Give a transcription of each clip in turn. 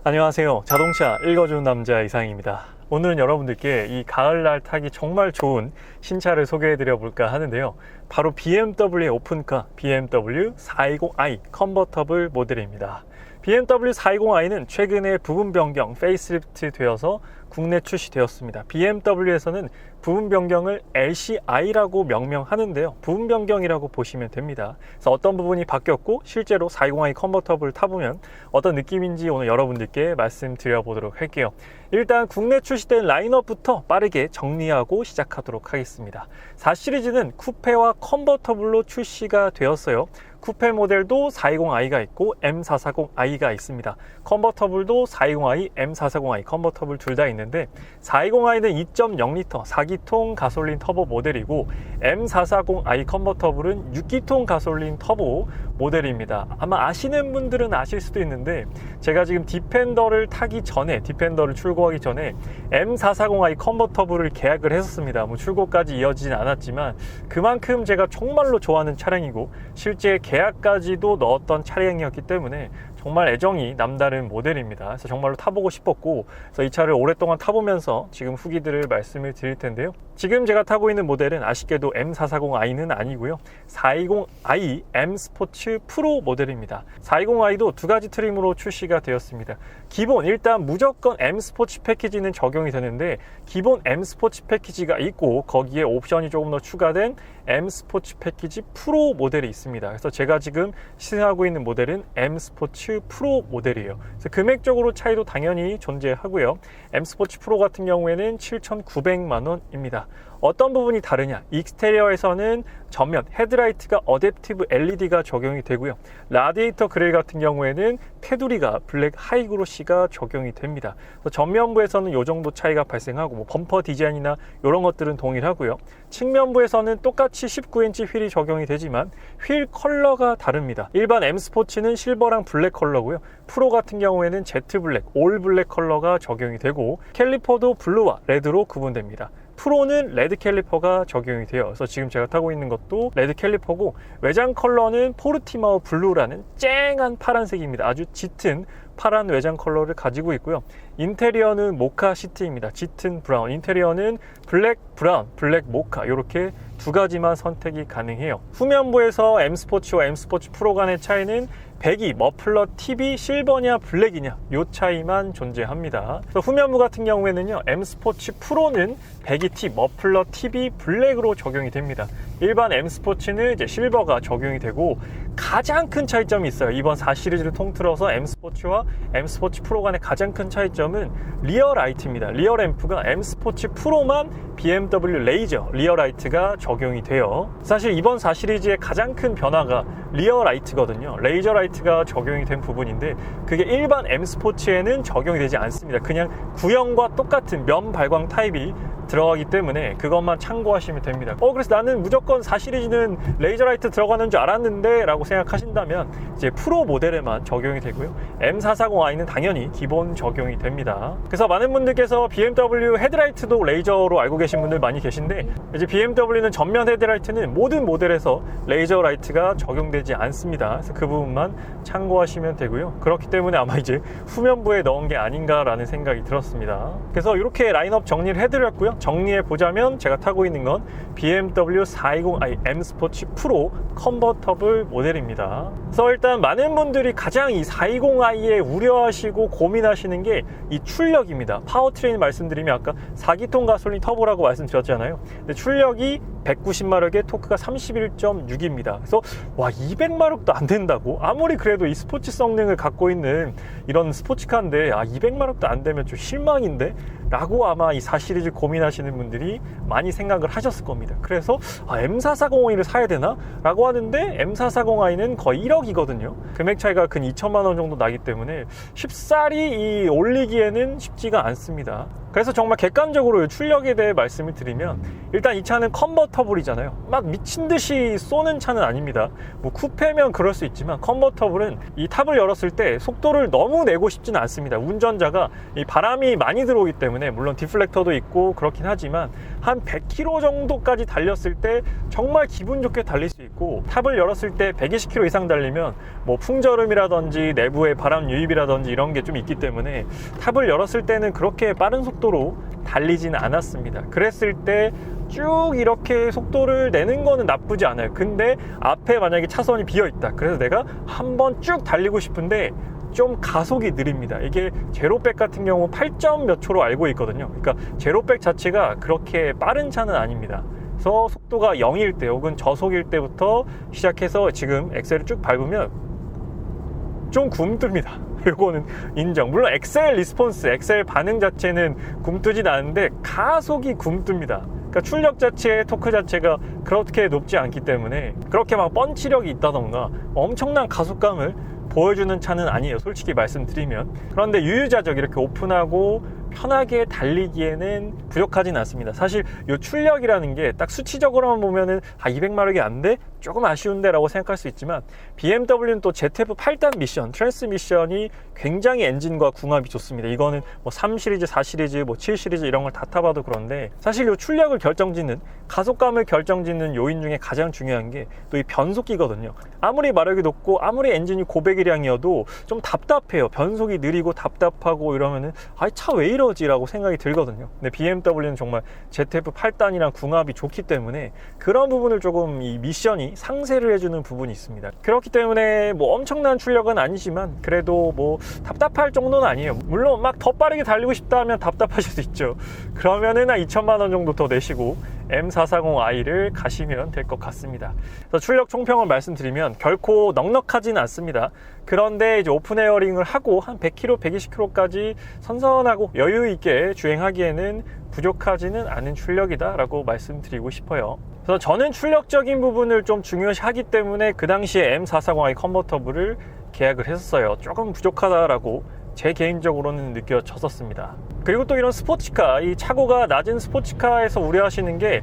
안녕하세요. 자동차 읽어주는 남자 이상입니다. 오늘은 여러분들께 이 가을날 타기 정말 좋은 신차를 소개해 드려 볼까 하는데요. 바로 BMW의 오픈카 BMW 420i 컨버터블 모델입니다. BMW 420i는 최근에 부분 변경, 페이스리프트 되어서 국내 출시되었습니다. BMW에서는 부분 변경을 LCI라고 명명하는데요. 부분 변경이라고 보시면 됩니다. 그래서 어떤 부분이 바뀌었고 실제로 420i 컨버터블 타보면 어떤 느낌인지 오늘 여러분들께 말씀드려 보도록 할게요. 일단 국내 출시된 라인업부터 빠르게 정리하고 시작하도록 하겠습니다. 4 시리즈는 쿠페와 컨버터블로 출시가 되었어요. 쿠페 모델도 420i가 있고 M440i가 있습니다. 컨버터블도 420i, M440i 컨버터블 둘 다 있는데 420i는 2.0L 4기통 가솔린 터보 모델이고 M440i 컨버터블은 6기통 가솔린 터보 모델입니다. 아마 아시는 분들은 아실 수도 있는데 제가 지금 디펜더를 타기 전에, 디펜더를 출고하기 전에 M440i 컨버터블을 계약을 했었습니다. 뭐 출고까지 이어지진 않았지만 그만큼 제가 정말로 좋아하는 차량이고 실제 계약까지도 넣었던 차량이었기 때문에 정말 애정이 남다른 모델입니다. 그래서 정말로 타보고 싶었고, 그래서 이 차를 오랫동안 타보면서 지금 후기들을 말씀을 드릴 텐데요. 지금 제가 타고 있는 모델은 아쉽게도 M440i는 아니고요. 420i M 스포츠 프로 모델입니다. 420i도 두 가지 트림으로 출시가 되었습니다. 기본 일단 무조건 M 스포츠 패키지는 적용이 되는데 기본 M 스포츠 패키지가 있고 거기에 옵션이 조금 더 추가된 M 스포츠 패키지 프로 모델이 있습니다. 그래서 제가 지금 시승하고 있는 모델은 M 스포츠 프로 모델이에요. 그래서 금액적으로 차이도 당연히 존재하고요. M 스포츠 프로 같은 경우에는 7,900만 원입니다. 어떤 부분이 다르냐? 익스테리어에서는 전면 헤드라이트가 어댑티브 LED가 적용이 되고요. 라디에이터 그릴 같은 경우에는 테두리가 블랙 하이그로시가 적용이 됩니다. 전면부에서는 이 정도 차이가 발생하고 뭐 범퍼 디자인이나 이런 것들은 동일하고요. 측면부에서는 똑같이 19인치 휠이 적용이 되지만 휠 컬러가 다릅니다. 일반 M 스포츠는 실버랑 블랙 컬러고요. 프로 같은 경우에는 제트 블랙, 올 블랙 컬러가 적용이 되고 캘리퍼도 블루와 레드로 구분됩니다. 프로는 레드 캘리퍼가 적용이 돼요. 그래서 지금 제가 타고 있는 것도 레드 캘리퍼고 외장 컬러는 포르티마오 블루라는 쨍한 파란색입니다. 아주 짙은 파란 외장 컬러를 가지고 있고요. 인테리어는 모카 시트입니다. 짙은 브라운. 인테리어는 블랙 브라운, 블랙 모카 이렇게 두 가지만 선택이 가능해요. 후면부에서 M 스포츠와 M 스포츠 프로 간의 차이는 배기, 머플러 팁이 실버냐 블랙이냐 이 차이만 존재합니다. 그래서 후면부 같은 경우에는요 M 스포츠 프로는 배기 팁, 머플러 팁이 블랙으로 적용이 됩니다. 일반 M 스포츠는 이제 실버가 적용이 되고 가장 큰 차이점이 있어요. 이번 4 시리즈를 통틀어서 M 스포츠와 M 스포츠 프로 간의 가장 큰 차이점은 리어 라이트입니다. 리어 램프가 M 스포츠 프로만 BMW 레이저 리어 라이트가 적용이 돼요. 사실 이번 4 시리즈의 가장 큰 변화가 리어 라이트거든요. 레이저 라이트가 적용이 된 부분인데 그게 일반 M 스포츠에는 적용이 되지 않습니다. 그냥 구형과 똑같은 면 발광 타입이 들어가기 때문에 그것만 참고하시면 됩니다. 그래서 나는 무조건 4 시리즈는 레이저 라이트 들어가는 줄 알았는데 라고 생각하신다면 이제 프로 모델에만 적용이 되고요. M440i는 당연히 기본 적용이 됩니다. 그래서 많은 분들께서 BMW 헤드라이트도 레이저로 알고 계신 분들 많이 계신데 이제 BMW는 전면 헤드라이트는 모든 모델에서 레이저 라이트가 적용되지 않습니다. 그래서 그 부분만 참고하시면 되고요. 그렇기 때문에 아마 이제 후면부에 넣은 게 아닌가라는 생각이 들었습니다. 그래서 이렇게 라인업 정리를 해드렸고요. 정리해 보자면 제가 타고 있는 건 BMW 420i M 스포츠 프로 컨버터블 모델입니다. 그래서 일단 많은 분들이 가장 이 420i에 우려하시고 고민하시는 게 이 출력입니다. 파워트레인 말씀드리면 아까 4기통 가솔린 터보라고 말씀드렸잖아요. 근데 출력이 190마력에 토크가 31.6입니다. 그래서 와 200마력도 안 된다고? 아무리 그래도 이 스포츠 성능을 갖고 있는 이런 스포츠카인데 200마력도 안 되면 좀 실망인데? 라고 아마 이 4 시리즈 고민하시는 분들이 많이 생각을 하셨을 겁니다. 그래서 M440i를 사야 되나? 라고 하는데 M440i는 거의 1억이거든요. 금액 차이가 근 2천만 원 정도 나기 때문에 쉽사리 올리기에는 쉽지가 않습니다. 그래서 정말 객관적으로 출력에 대해 말씀을 드리면, 일단 이 차는 컨버터블이잖아요. 막 미친듯이 쏘는 차는 아닙니다. 뭐 쿠페면 그럴 수 있지만 컨버터블은 이 탑을 열었을 때 속도를 너무 내고 싶지는 않습니다. 운전자가 이 바람이 많이 들어오기 때문에, 물론 디플렉터도 있고 그렇긴 하지만 한 100km 정도까지 달렸을 때 정말 기분 좋게 달릴 수 있고, 탑을 열었을 때 120km 이상 달리면 뭐 풍절음이라든지 내부의 바람 유입이라든지 이런 게 좀 있기 때문에 탑을 열었을 때는 그렇게 빠른 속도로 달리진 않았습니다. 그랬을 때 쭉 이렇게 속도를 내는 거는 나쁘지 않아요. 근데 앞에 만약에 차선이 비어 있다, 그래서 내가 한번 쭉 달리고 싶은데 좀 가속이 느립니다. 이게 제로백 같은 경우 8점 몇 초로 알고 있거든요. 그러니까 제로백 자체가 그렇게 빠른 차는 아닙니다. 그래서 속도가 0일 때 혹은 저속일 때부터 시작해서 지금 엑셀을 쭉 밟으면 좀 굼뜹니다. 이거는 인정. 물론 엑셀 리스폰스, 엑셀 반응 자체는 굼뜨진 않은데 가속이 굼뜹니다. 그러니까 출력 자체의 토크 자체가 그렇게 높지 않기 때문에 그렇게 막 펀치력이 있다던가 엄청난 가속감을 보여주는 차는 아니에요, 솔직히 말씀드리면. 그런데 유유자적 이렇게 오픈하고 편하게 달리기에는 부족하진 않습니다. 사실 이 출력이라는 게 딱 수치적으로만 보면은 200마력이 안 돼? 조금 아쉬운데 라고 생각할 수 있지만, BMW는 또 ZF 8단 미션, 트랜스미션이 굉장히 엔진과 궁합이 좋습니다. 이거는 뭐 3 시리즈, 4 시리즈, 뭐 7 시리즈 이런 걸 다 타봐도 그런데, 사실 이 출력을 결정짓는, 가속감을 결정짓는 요인 중에 가장 중요한 게 또 이 변속기거든요. 아무리 마력이 높고 아무리 엔진이 고배기량이어도 좀 답답해요. 변속이 느리고 답답하고 이러면은 차 왜 이러지? 라고 생각이 들거든요. 근데 BMW는 정말 ZF 8단이랑 궁합이 좋기 때문에 그런 부분을 조금 이 미션이 상쇄를 해주는 부분이 있습니다. 그렇기 때문에 뭐 엄청난 출력은 아니지만 그래도 뭐 답답할 정도는 아니에요. 물론 막 더 빠르게 달리고 싶다 하면 답답하실 수 있죠. 그러면은 한 2천만 원 정도 더 내시고 M440i를 가시면 될 것 같습니다. 그래서 출력 총평을 말씀드리면 결코 넉넉하진 않습니다. 그런데 이제 오픈 에어링을 하고 한 100km, 120km까지 선선하고 여유 있게 주행하기에는 부족하지는 않은 출력이다 라고 말씀드리고 싶어요. 그래서 저는 출력적인 부분을 좀 중요시하기 때문에 그 당시에 M440i 컨버터블을 계약을 했었어요. 조금 부족하다라고 제 개인적으로는 느껴졌었습니다. 그리고 또 이런 스포츠카, 이 차고가 낮은 스포츠카에서 우려하시는 게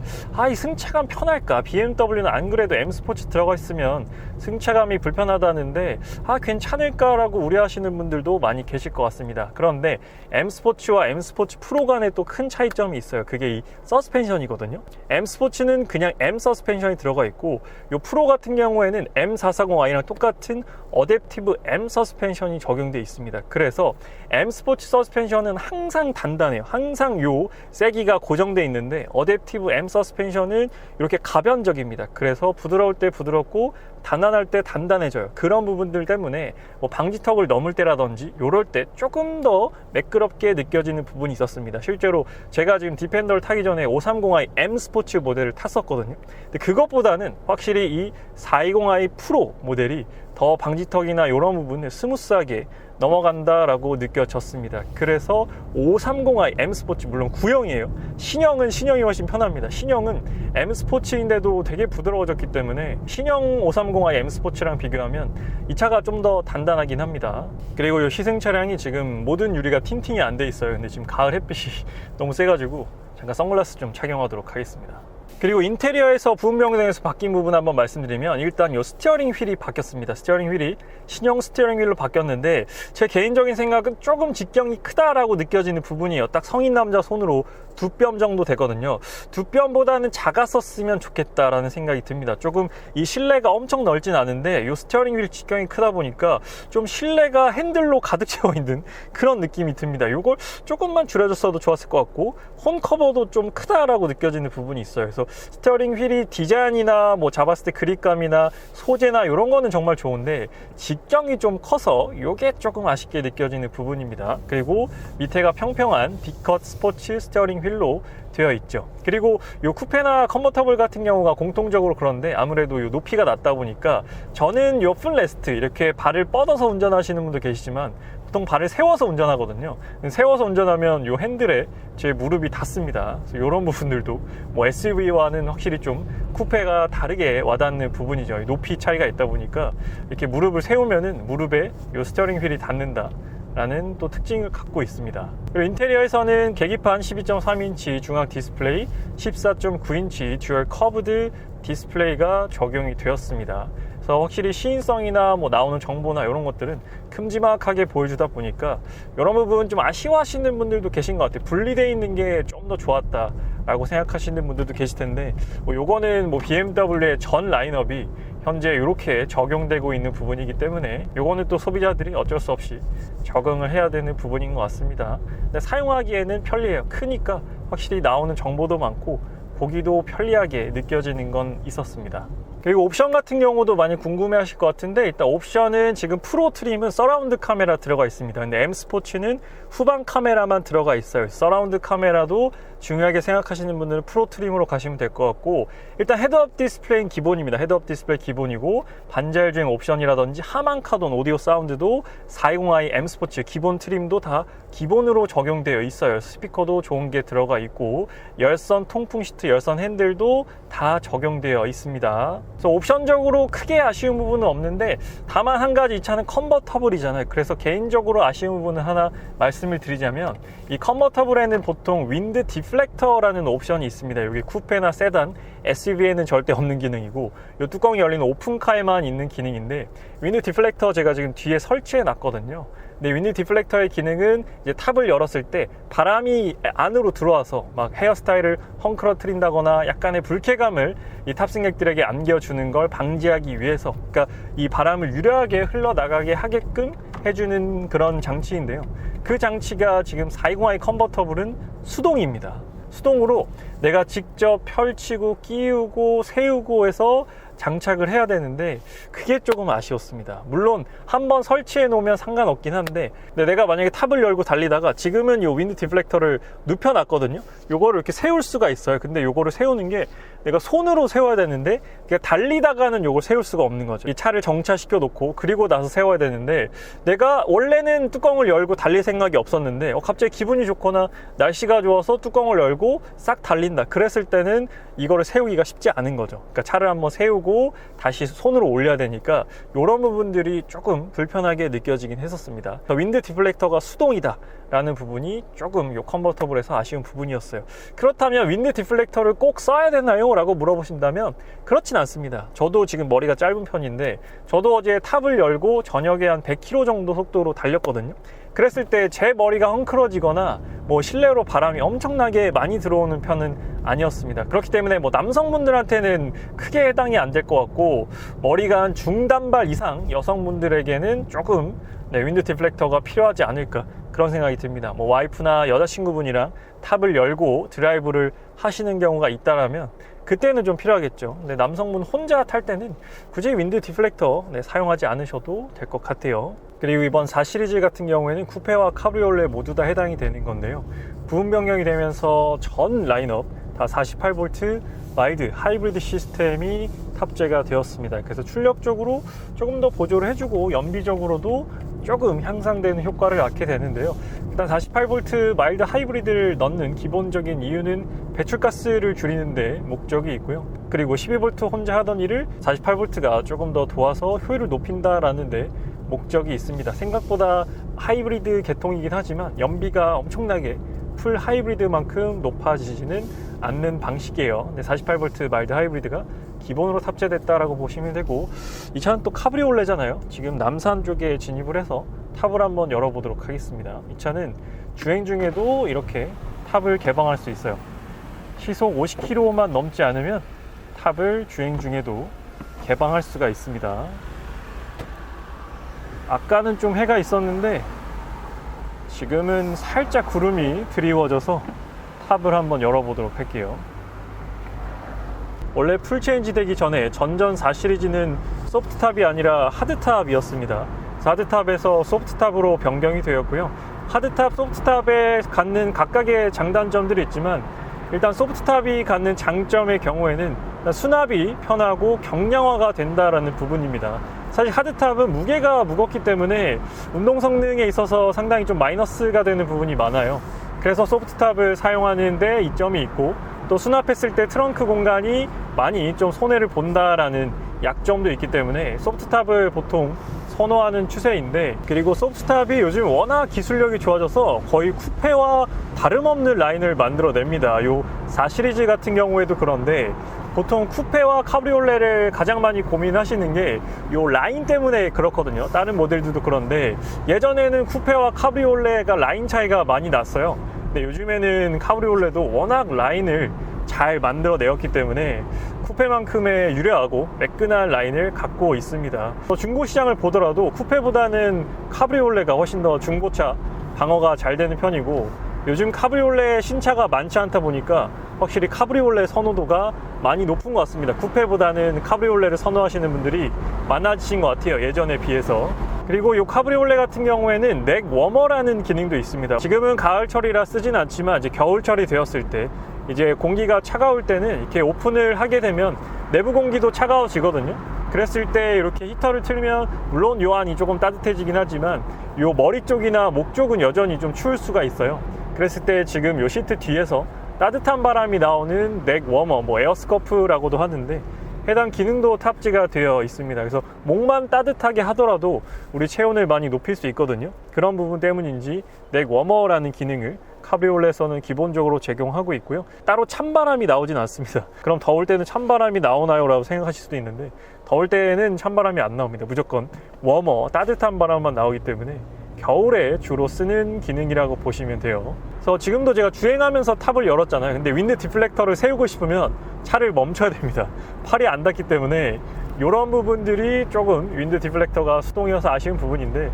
이 승차감 편할까? BMW는 안 그래도 M 스포츠 들어가 있으면 승차감이 불편하다는데 괜찮을까? 라고 우려하시는 분들도 많이 계실 것 같습니다. 그런데 M 스포츠와 M 스포츠 프로 간에 또 큰 차이점이 있어요. 그게 이 서스펜션이거든요. M 스포츠는 그냥 M 서스펜션이 들어가 있고, 이 프로 같은 경우에는 M440i랑 똑같은 어댑티브 M 서스펜션이 적용되어 있습니다. 그래서 M 스포츠 서스펜션은 항상 단단해요. 항상 요 세기가 고정되어 있는데, 어댑티브 M 서스펜션은 이렇게 가변적입니다. 그래서 부드러울 때 부드럽고 단단할 때 단단해져요. 그런 부분들 때문에 뭐 방지턱을 넘을 때라든지 요럴 때 조금 더 매끄럽게 느껴지는 부분이 있었습니다. 실제로 제가 지금 디펜더를 타기 전에 530i M 스포츠 모델을 탔었거든요. 근데 그것보다는 확실히 이 420i 프로 모델이 더 방지턱이나 이런 부분을 스무스하게 넘어간다라고 느껴졌습니다. 그래서 530i M 스포츠, 물론 구형이에요. 신형은 신형이 훨씬 편합니다. 신형은 M 스포츠인데도 되게 부드러워졌기 때문에 신형 530i M 스포츠랑 비교하면 이 차가 좀 더 단단하긴 합니다. 그리고 이 시승 차량이 지금 모든 유리가 틴팅이 안 돼 있어요. 근데 지금 가을 햇빛이 너무 세가지고 잠깐 선글라스 좀 착용하도록 하겠습니다. 그리고 인테리어에서 부분 변경에서 바뀐 부분 한번 말씀드리면, 일단 이 스티어링 휠이 바뀌었습니다. 스티어링 휠이 신형 스티어링 휠로 바뀌었는데, 제 개인적인 생각은 조금 직경이 크다라고 느껴지는 부분이에요. 딱 성인 남자 손으로 2뼘 정도 되거든요. 2뼘보다는 작았었으면 좋겠다라는 생각이 듭니다. 조금 이 실내가 엄청 넓진 않은데 이 스티어링 휠 직경이 크다 보니까 좀 실내가 핸들로 가득 채워 있는 그런 느낌이 듭니다. 이걸 조금만 줄여줬어도 좋았을 것 같고, 혼 커버도 좀 크다라고 느껴지는 부분이 있어요. 그래서 스티어링 휠이 디자인이나 뭐 잡았을 때 그립감이나 소재나 이런 거는 정말 좋은데 직경이 좀 커서 이게 조금 아쉽게 느껴지는 부분입니다. 그리고 밑에가 평평한 B컷 스포츠 스티어링 휠로 되어 있죠. 그리고 이 쿠페나 컨버터블 같은 경우가 공통적으로 그런데 아무래도 이 높이가 낮다 보니까, 저는 이 풀레스트 이렇게 발을 뻗어서 운전하시는 분도 계시지만 보통 발을 세워서 운전하거든요. 세워서 운전하면 이 핸들에 제 무릎이 닿습니다. 그래서 이런 부분들도 뭐 SUV와는 확실히 좀 쿠페가 다르게 와닿는 부분이죠. 높이 차이가 있다 보니까 이렇게 무릎을 세우면은 무릎에 이 스티어링 휠이 닿는다. 라는 또 특징을 갖고 있습니다. 그리고 인테리어에서는 계기판 12.3인치 중앙 디스플레이, 14.9인치 듀얼 커브드 디스플레이가 적용이 되었습니다. 그래서 확실히 시인성이나 뭐 나오는 정보나 이런 것들은 큼지막하게 보여주다 보니까 이런 부분 좀 아쉬워하시는 분들도 계신 것 같아요. 분리되어 있는 게 좀 더 좋았다 라고 생각하시는 분들도 계실 텐데, 요거는 뭐 BMW의 전 라인업이 현재 이렇게 적용되고 있는 부분이기 때문에 요거는 또 소비자들이 어쩔 수 없이 적응을 해야 되는 부분인 것 같습니다. 근데 사용하기에는 편리해요. 크니까 확실히 나오는 정보도 많고 보기도 편리하게 느껴지는 건 있었습니다. 그리고 옵션 같은 경우도 많이 궁금해 하실 것 같은데, 일단 옵션은 지금 프로 트림은 서라운드 카메라 들어가 있습니다. 근데 M 스포츠는 후방 카메라만 들어가 있어요. 서라운드 카메라도 중요하게 생각하시는 분들은 프로 트림으로 가시면 될 것 같고, 일단 헤드업 디스플레이는 기본입니다. 헤드업 디스플레이 기본이고, 반자율 주행 옵션이라든지 하만 카돈 오디오 사운드도 420i M 스포츠 기본 트림도 다 기본으로 적용되어 있어요. 스피커도 좋은 게 들어가 있고, 열선 통풍 시트, 열선 핸들도 다 적용되어 있습니다. 그래서 옵션적으로 크게 아쉬운 부분은 없는데, 다만 한 가지 이 차는 컨버터블이잖아요. 그래서 개인적으로 아쉬운 부분은 하나 말씀을 드리자면, 이 컨버터블에는 보통 윈드 디플렉터라는 옵션이 있습니다. 여기 쿠페나 세단, SUV에는 절대 없는 기능이고, 이 뚜껑이 열리는 오픈카에만 있는 기능인데, 윈드 디플렉터 제가 지금 뒤에 설치해 놨거든요. 근데 윈드 디플렉터의 기능은 이제 탑을 열었을 때 바람이 안으로 들어와서 막 헤어스타일을 헝클어뜨린다거나 약간의 불쾌감을 이 탑승객들에게 안겨주는 걸 방지하기 위해서, 그러니까 이 바람을 유려하게 흘러나가게 하게끔 해주는 그런 장치인데요. 그 장치가 지금 420i 컨버터블은 수동입니다. 수동으로 내가 직접 펼치고 끼우고 세우고 해서 장착을 해야 되는데, 그게 조금 아쉬웠습니다. 물론 한번 설치해 놓으면 상관없긴 한데, 근데 내가 만약에 탑을 열고 달리다가, 지금은 이 윈드 디플렉터를 눕혀 놨거든요. 요거를 이렇게 세울 수가 있어요. 근데 요거를 세우는 게 내가 손으로 세워야 되는데, 달리다가는 요걸 세울 수가 없는 거죠. 이 차를 정차시켜 놓고 그리고 나서 세워야 되는데, 내가 원래는 뚜껑을 열고 달릴 생각이 없었는데 갑자기 기분이 좋거나 날씨가 좋아서 뚜껑을 열고 싹 달린다, 그랬을 때는 이거를 세우기가 쉽지 않은 거죠. 그러니까 차를 한번 세우고 다시 손으로 올려야 되니까 이런 부분들이 조금 불편하게 느껴지긴 했었습니다. 윈드 디플렉터가 수동이다 라는 부분이 조금 요 컨버터블에서 아쉬운 부분이었어요. 그렇다면 윈드 디플렉터를 꼭 써야 되나요? 라고 물어보신다면 그렇진 않습니다. 저도 지금 머리가 짧은 편인데, 저도 어제 탑을 열고 저녁에 한 100km 정도 속도로 달렸거든요. 그랬을 때 제 머리가 헝클어지거나 뭐 실내로 바람이 엄청나게 많이 들어오는 편은 아니었습니다. 그렇기 때문에 뭐 남성분들한테는 크게 해당이 안 될 것 같고, 머리가 한 중단발 이상 여성분들에게는 조금 윈드 디플렉터가 필요하지 않을까, 그런 생각이 듭니다. 뭐 와이프나 여자친구분이랑 탑을 열고 드라이브를 하시는 경우가 있다라면 그때는 좀 필요하겠죠. 근데 남성분 혼자 탈 때는 굳이 윈드 디플렉터 사용하지 않으셔도 될 것 같아요. 그리고 이번 4 시리즈 같은 경우에는 쿠페와 카브리올레 모두 다 해당이 되는 건데요. 부분 변경이 되면서 전 라인업 다 48V 마일드 하이브리드 시스템이 탑재가 되었습니다. 그래서 출력적으로 조금 더 보조를 해주고 연비적으로도 조금 향상되는 효과를 낳게 되는데요. 일단 48V 마일드 하이브리드를 넣는 기본적인 이유는 배출가스를 줄이는 데 목적이 있고요. 그리고 12V 혼자 하던 일을 48V가 조금 더 도와서 효율을 높인다라는 데 목적이 있습니다. 생각보다 하이브리드 계통이긴 하지만 연비가 엄청나게 풀 하이브리드만큼 높아지지는 않는 방식이에요. 48V 마일드 하이브리드가 기본으로 탑재됐다라고 보시면 되고, 이 차는 또 카브리올레잖아요. 지금 남산 쪽에 진입을 해서 탑을 한번 열어보도록 하겠습니다. 이 차는 주행 중에도 이렇게 탑을 개방할 수 있어요. 시속 50km만 넘지 않으면 탑을 주행 중에도 개방할 수가 있습니다. 아까는 좀 해가 있었는데 지금은 살짝 구름이 드리워져서 탑을 한번 열어보도록 할게요. 원래 풀체인지 되기 전에 전전 4 시리즈는 소프트탑이 아니라 하드탑이었습니다. 하드탑에서 소프트탑으로 변경이 되었고요. 하드탑, 소프트탑에 갖는 각각의 장단점들이 있지만, 일단 소프트탑이 갖는 장점의 경우에는 수납이 편하고 경량화가 된다라는 부분입니다. 사실 하드탑은 무게가 무겁기 때문에 운동 성능에 있어서 상당히 좀 마이너스가 되는 부분이 많아요. 그래서 소프트탑을 사용하는데 이점이 있고, 또 수납했을 때 트렁크 공간이 많이 좀 손해를 본다라는 약점도 있기 때문에 소프트탑을 보통 선호하는 추세인데, 그리고 소프트탑이 요즘 워낙 기술력이 좋아져서 거의 쿠페와 다름없는 라인을 만들어냅니다. 요 4 시리즈 같은 경우에도 그런데 보통 쿠페와 카브리올레를 가장 많이 고민하시는 게 요 라인 때문에 그렇거든요. 다른 모델들도 그런데 예전에는 쿠페와 카브리올레가 라인 차이가 많이 났어요. 근데 요즘에는 카브리올레도 워낙 라인을 잘 만들어내었기 때문에 쿠페만큼의 유려하고 매끈한 라인을 갖고 있습니다. 중고 시장을 보더라도 쿠페보다는 카브리올레가 훨씬 더 중고차 방어가 잘 되는 편이고, 요즘 카브리올레 신차가 많지 않다 보니까 확실히 카브리올레 선호도가 많이 높은 것 같습니다. 쿠페보다는 카브리올레를 선호하시는 분들이 많아지신 것 같아요, 예전에 비해서. 그리고 이 카브리올레 같은 경우에는 넥 워머라는 기능도 있습니다. 지금은 가을철이라 쓰진 않지만 이제 겨울철이 되었을 때, 이제 공기가 차가울 때는 이렇게 오픈을 하게 되면 내부 공기도 차가워지거든요. 그랬을 때 이렇게 히터를 틀면 물론 요 안이 조금 따뜻해지긴 하지만 요 머리 쪽이나 목 쪽은 여전히 좀 추울 수가 있어요. 그랬을 때 지금 요 시트 뒤에서 따뜻한 바람이 나오는 넥 워머, 뭐 에어스커프라고도 하는데, 해당 기능도 탑재가 되어 있습니다. 그래서 목만 따뜻하게 하더라도 우리 체온을 많이 높일 수 있거든요. 그런 부분 때문인지 넥 워머라는 기능을 카브리올레에서는 기본적으로 제공하고 있고요. 따로 찬바람이 나오진 않습니다. 그럼 더울 때는 찬바람이 나오나요? 라고 생각하실 수도 있는데, 더울 때는 찬바람이 안 나옵니다. 무조건 워머, 따뜻한 바람만 나오기 때문에 겨울에 주로 쓰는 기능이라고 보시면 돼요. 그래서 지금도 제가 주행하면서 탑을 열었잖아요. 근데 윈드 디플렉터를 세우고 싶으면 차를 멈춰야 됩니다. 팔이 안 닿기 때문에 이런 부분들이 조금 윈드 디플렉터가 수동이어서 아쉬운 부분인데,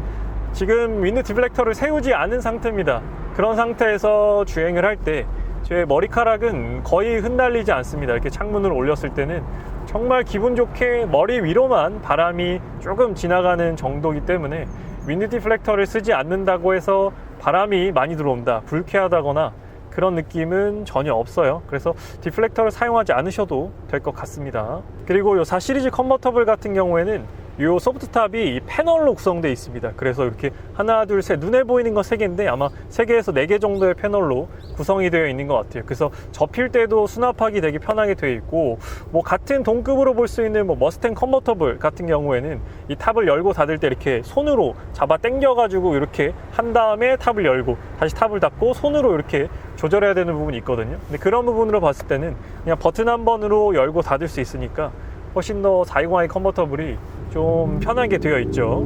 지금 윈드 디플렉터를 세우지 않은 상태입니다. 그런 상태에서 주행을 할 때 제 머리카락은 거의 흩날리지 않습니다. 이렇게 창문을 올렸을 때는 정말 기분 좋게 머리 위로만 바람이 조금 지나가는 정도이기 때문에 윈드 디플렉터를 쓰지 않는다고 해서 바람이 많이 들어온다, 불쾌하다거나 그런 느낌은 전혀 없어요. 그래서 디플렉터를 사용하지 않으셔도 될 것 같습니다. 그리고 이 4 시리즈 컨버터블 같은 경우에는 이 소프트탑이 패널로 구성되어 있습니다. 그래서 이렇게 하나, 둘, 셋, 눈에 보이는 건 3개인데 아마 3개에서 4개 정도의 패널로 구성이 되어 있는 것 같아요. 그래서 접힐 때도 수납하기 되게 편하게 되어 있고, 뭐 같은 동급으로 볼 수 있는 뭐 머스탱 컨버터블 같은 경우에는 이 탑을 열고 닫을 때 이렇게 손으로 잡아 당겨 가지고 이렇게 한 다음에 탑을 열고 다시 탑을 닫고 손으로 이렇게 조절해야 되는 부분이 있거든요. 근데 그런 부분으로 봤을 때는 그냥 버튼 한 번으로 열고 닫을 수 있으니까 훨씬 더 420i 컨버터블이 좀 편하게 되어 있죠.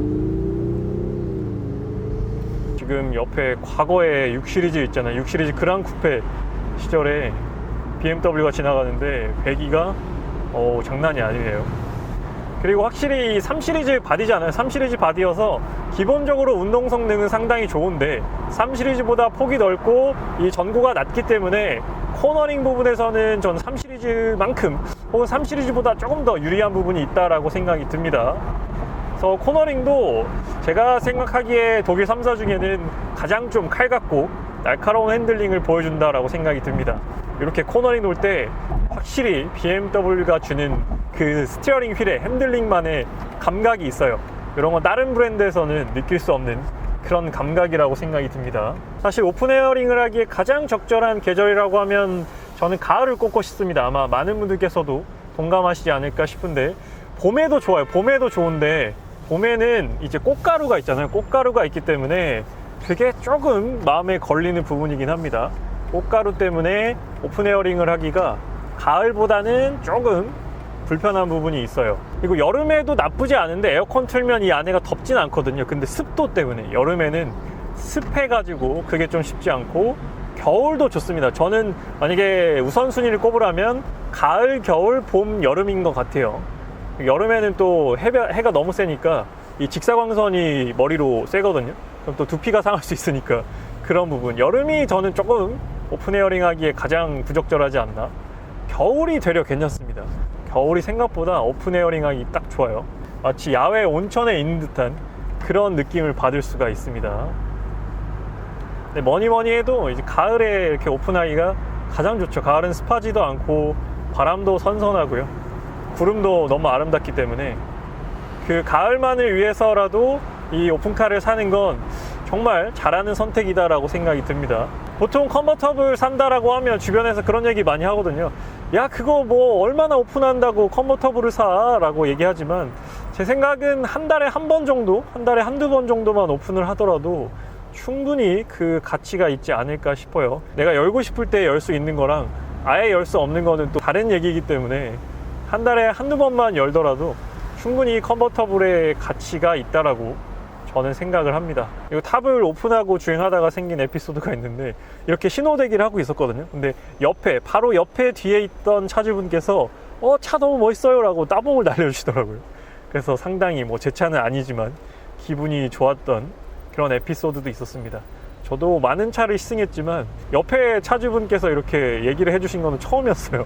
지금 옆에 과거에 6 시리즈 있잖아요. 6 시리즈 그랑 쿠페 시절에 BMW가 지나가는데 배기가 장난이 아니네요. 그리고 확실히 3 시리즈 바디잖아요. 3 시리즈 바디여서 기본적으로 운동 성능은 상당히 좋은데 3 시리즈보다 폭이 넓고 이 전고가 낮기 때문에 코너링 부분에서는 전 3 시리즈만큼 혹은 3 시리즈보다 조금 더 유리한 부분이 있다라고 생각이 듭니다. 그래서 코너링도 제가 생각하기에 독일 3사 중에는 가장 좀 칼같고 날카로운 핸들링을 보여준다라고 생각이 듭니다. 이렇게 코너링 돌 때 확실히 BMW가 주는 그 스티어링 휠의 핸들링만의 감각이 있어요. 이런 건 다른 브랜드에서는 느낄 수 없는 그런 감각이라고 생각이 듭니다. 사실 오픈 에어링을 하기에 가장 적절한 계절이라고 하면 저는 가을을 꼽고 싶습니다. 아마 많은 분들께서도 동감하시지 않을까 싶은데, 봄에도 좋아요. 봄에도 좋은데 봄에는 이제 꽃가루가 있잖아요. 꽃가루가 있기 때문에 그게 조금 마음에 걸리는 부분이긴 합니다. 꽃가루 때문에 오픈 에어링을 하기가 가을보다는 조금 불편한 부분이 있어요. 그리고 여름에도 나쁘지 않은데 에어컨 틀면 이 안에가 덥진 않거든요. 근데 습도 때문에 여름에는 습해가지고 그게 좀 쉽지 않고, 겨울도 좋습니다. 저는 만약에 우선순위를 꼽으라면 가을, 겨울, 봄, 여름인 것 같아요. 여름에는 또 해가 너무 세니까 이 직사광선이 머리로 세거든요. 그럼 또 두피가 상할 수 있으니까 그런 부분. 여름이 저는 조금 오픈 에어링 하기에 가장 부적절하지 않나. 겨울이 되려 괜찮습니다. 겨울이 생각보다 오픈 에어링 하기 딱 좋아요. 마치 야외 온천에 있는 듯한 그런 느낌을 받을 수가 있습니다. 근데 뭐니 해도 이제 가을에 이렇게 오픈하기가 가장 좋죠. 가을은 습하지도 않고 바람도 선선하고요. 구름도 너무 아름답기 때문에 그 가을만을 위해서라도 이 오픈카를 사는 건 정말 잘하는 선택이다라고 생각이 듭니다. 보통 컨버터블 산다라고 하면 주변에서 그런 얘기 많이 하거든요. 야, 그거 뭐 얼마나 오픈한다고 컨버터블을 사? 라고 얘기하지만 제 생각은 한 달에 한 번 정도, 한 달에 한두 번 정도만 오픈을 하더라도 충분히 그 가치가 있지 않을까 싶어요. 내가 열고 싶을 때 열 수 있는 거랑 아예 열 수 없는 거는 또 다른 얘기이기 때문에 한 달에 한두 번만 열더라도 충분히 컨버터블의 가치가 있다라고 저는 생각을 합니다. 이거 탑을 오픈하고 주행하다가 생긴 에피소드가 있는데 이렇게 신호대기를 하고 있었거든요. 근데 옆에, 바로 옆에 뒤에 있던 차주분께서 차 너무 멋있어요 라고 따봉을 날려주시더라고요. 그래서 상당히 뭐 제 차는 아니지만 기분이 좋았던 그런 에피소드도 있었습니다. 저도 많은 차를 시승했지만 옆에 차주분께서 이렇게 얘기를 해주신 거는 처음이었어요.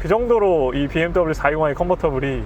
그 정도로 이 BMW 420i 컨버터블이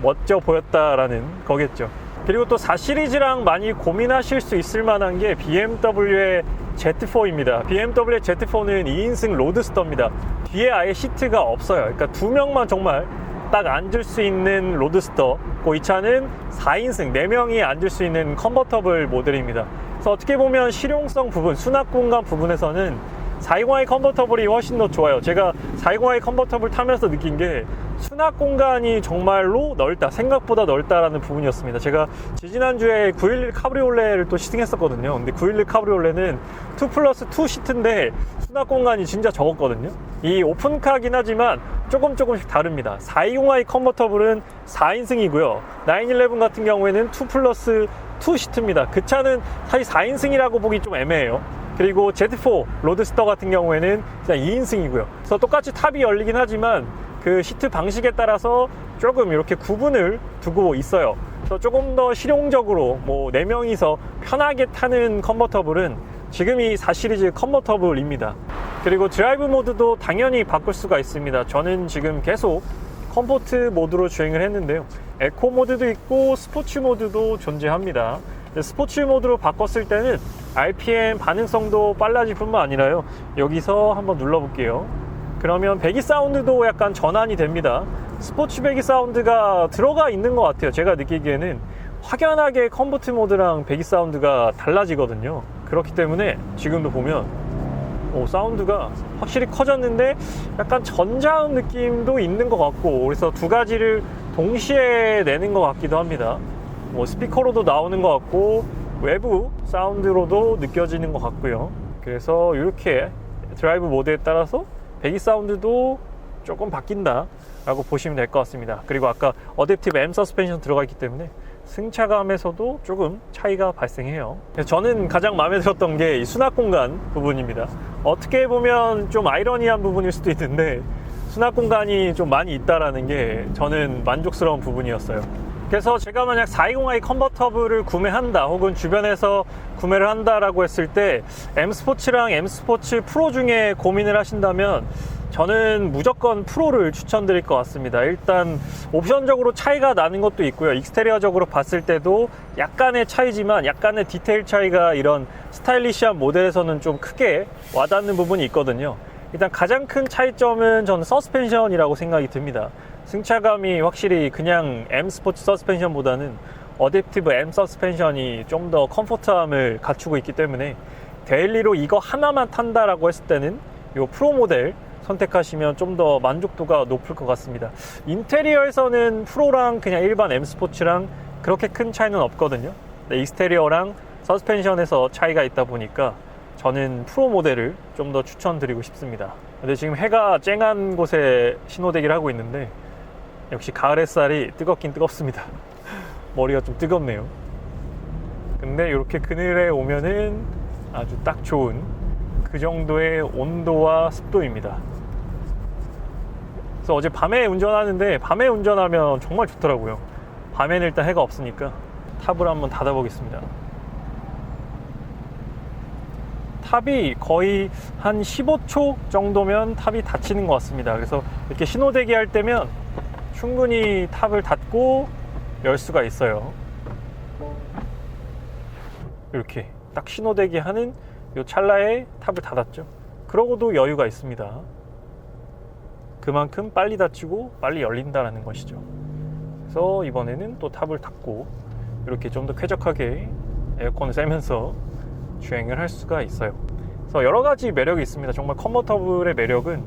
멋져 보였다라는 거겠죠. 그리고 또 4 시리즈랑 많이 고민하실 수 있을 만한 게 BMW의 Z4입니다. BMW의 Z4는 2인승 로드스터입니다. 뒤에 아예 시트가 없어요. 그러니까 두 명만 정말 딱 앉을 수 있는 로드스터. 이 차는 4인승, 4명이 앉을 수 있는 컨버터블 모델입니다. 그래서 어떻게 보면 실용성 부분, 수납 공간 부분에서는 420i 컨버터블이 훨씬 더 좋아요. 제가 420i 컨버터블 타면서 느낀 게 수납 공간이 정말로 넓다, 생각보다 넓다라는 부분이었습니다. 제가 지지난주에 911 카브리올레를 또 시승했었거든요. 근데 911 카브리올레는 2+2 시트인데 수납 공간이 진짜 적었거든요. 이 오픈카긴 하지만 조금씩 다릅니다. 420i 컨버터블은 4인승이고요 911 같은 경우에는 2+2 시트입니다. 그 차는 사실 4인승이라고 보기 좀 애매해요. 그리고 Z4 로드스터 같은 경우에는 그냥 2인승이고요. 그래서 똑같이 탑이 열리긴 하지만 그 시트 방식에 따라서 조금 이렇게 구분을 두고 있어요. 그래서 조금 더 실용적으로 뭐 4명이서 편하게 타는 컨버터블은 지금 이 4 시리즈 컨버터블입니다. 그리고 드라이브 모드도 당연히 바꿀 수가 있습니다. 저는 지금 계속 컴포트 모드로 주행을 했는데요. 에코 모드도 있고 스포츠 모드도 존재합니다. 스포츠 모드로 바꿨을 때는 RPM 반응성도 빨라질 뿐만 아니라요. 여기서 한번 눌러볼게요. 그러면 배기 사운드도 약간 전환이 됩니다. 스포츠 배기 사운드가 들어가 있는 것 같아요. 제가 느끼기에는 확연하게 컴포트 모드랑 배기 사운드가 달라지거든요. 그렇기 때문에 지금도 보면 사운드가 확실히 커졌는데 약간 전자음 느낌도 있는 것 같고, 그래서 두 가지를 동시에 내는 것 같기도 합니다. 스피커로도 나오는 것 같고 외부 사운드로도 느껴지는 것 같고요. 그래서 이렇게 드라이브 모드에 따라서 배기 사운드도 조금 바뀐다 라고 보시면 될 것 같습니다. 그리고 아까 어댑티브 M 서스펜션 들어가 있기 때문에 승차감에서도 조금 차이가 발생해요. 저는 가장 마음에 들었던 게 이 수납 공간 부분입니다. 어떻게 보면 좀 아이러니한 부분일 수도 있는데 수납 공간이 좀 많이 있다라는 게 저는 만족스러운 부분이었어요. 그래서 제가 만약 420i 컨버터블을 구매한다 혹은 주변에서 구매를 한다라고 했을 때 M스포츠랑 M스포츠 프로 중에 고민을 하신다면 저는 무조건 프로를 추천드릴 것 같습니다. 일단 옵션적으로 차이가 나는 것도 있고요. 익스테리어적으로 봤을 때도 약간의 차이지만 약간의 디테일 차이가 이런 스타일리시한 모델에서는 좀 크게 와닿는 부분이 있거든요. 일단 가장 큰 차이점은 저는 서스펜션이라고 생각이 듭니다. 승차감이 확실히 그냥 M 스포츠 서스펜션보다는 어댑티브 M 서스펜션이 좀 더 컴포트함을 갖추고 있기 때문에 데일리로 이거 하나만 탄다라고 했을 때는 이 프로 모델 선택하시면 좀 더 만족도가 높을 것 같습니다. 인테리어에서는 프로랑 그냥 일반 M 스포츠랑 그렇게 큰 차이는 없거든요. 익스테리어랑 서스펜션에서 차이가 있다 보니까 저는 프로 모델을 좀 더 추천드리고 싶습니다. 근데 지금 해가 쨍한 곳에 신호대기를 하고 있는데 역시 가을 햇살이 뜨겁긴 뜨겁습니다. 머리가 좀 뜨겁네요. 근데 이렇게 그늘에 오면은 아주 딱 좋은 그 정도의 온도와 습도입니다. 그래서 어제 밤에 운전하는데 밤에 운전하면 정말 좋더라고요. 밤에는 일단 해가 없으니까 탑을 한번 닫아보겠습니다. 탑이 거의 한 15초 정도면 탑이 닫히는 것 같습니다. 그래서 이렇게 신호대기 할 때면 충분히 탑을 닫고 열 수가 있어요. 이렇게 딱 신호대기 하는 이 찰나에 탑을 닫았죠. 그러고도 여유가 있습니다. 그만큼 빨리 닫히고 빨리 열린다는 것이죠. 그래서 이번에는 또 탑을 닫고 이렇게 좀 더 쾌적하게 에어컨을 쐬면서 주행을 할 수가 있어요. 그래서 여러 가지 매력이 있습니다. 정말 컨버터블의 매력은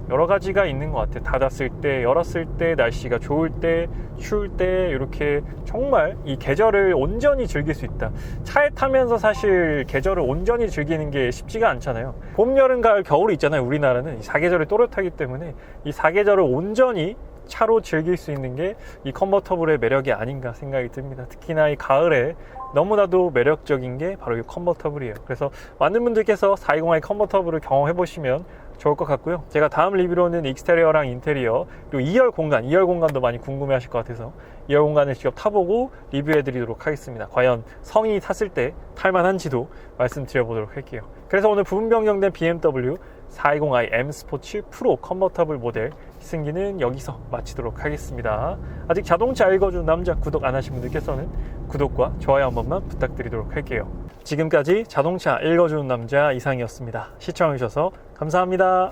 여러 가지가 있는 것 같아요. 닫았을 때, 열었을 때, 날씨가 좋을 때, 추울 때 이렇게 정말 이 계절을 온전히 즐길 수 있다. 차에 타면서 사실 계절을 온전히 즐기는 게 쉽지가 않잖아요. 봄, 여름, 가을, 겨울이 있잖아요. 우리나라는 이 4계절이 또렷하기 때문에 이 4계절을 온전히 차로 즐길 수 있는 게 이 컨버터블의 매력이 아닌가 생각이 듭니다. 특히나 이 가을에 너무나도 매력적인 게 바로 이 컨버터블이에요. 그래서 많은 분들께서 420i 컨버터블을 경험해 보시면 좋을 것 같고요. 제가 다음 리뷰로는 익스테리어랑 인테리어 그리고 2열 공간도 많이 궁금해 하실 것 같아서 2열 공간을 직접 타보고 리뷰해 드리도록 하겠습니다. 과연 성인이 탔을 때 탈만한지도 말씀드려 보도록 할게요. 그래서 오늘 부분 변경된 BMW 420i M 스포츠 프로 컨버터블 모델 승기는 여기서 마치도록 하겠습니다. 아직 자동차 읽어주는 남자 구독 안 하신 분들께서는 구독과 좋아요 한 번만 부탁드리도록 할게요. 지금까지 자동차 읽어주는 남자 이상이었습니다. 시청해주셔서 감사합니다.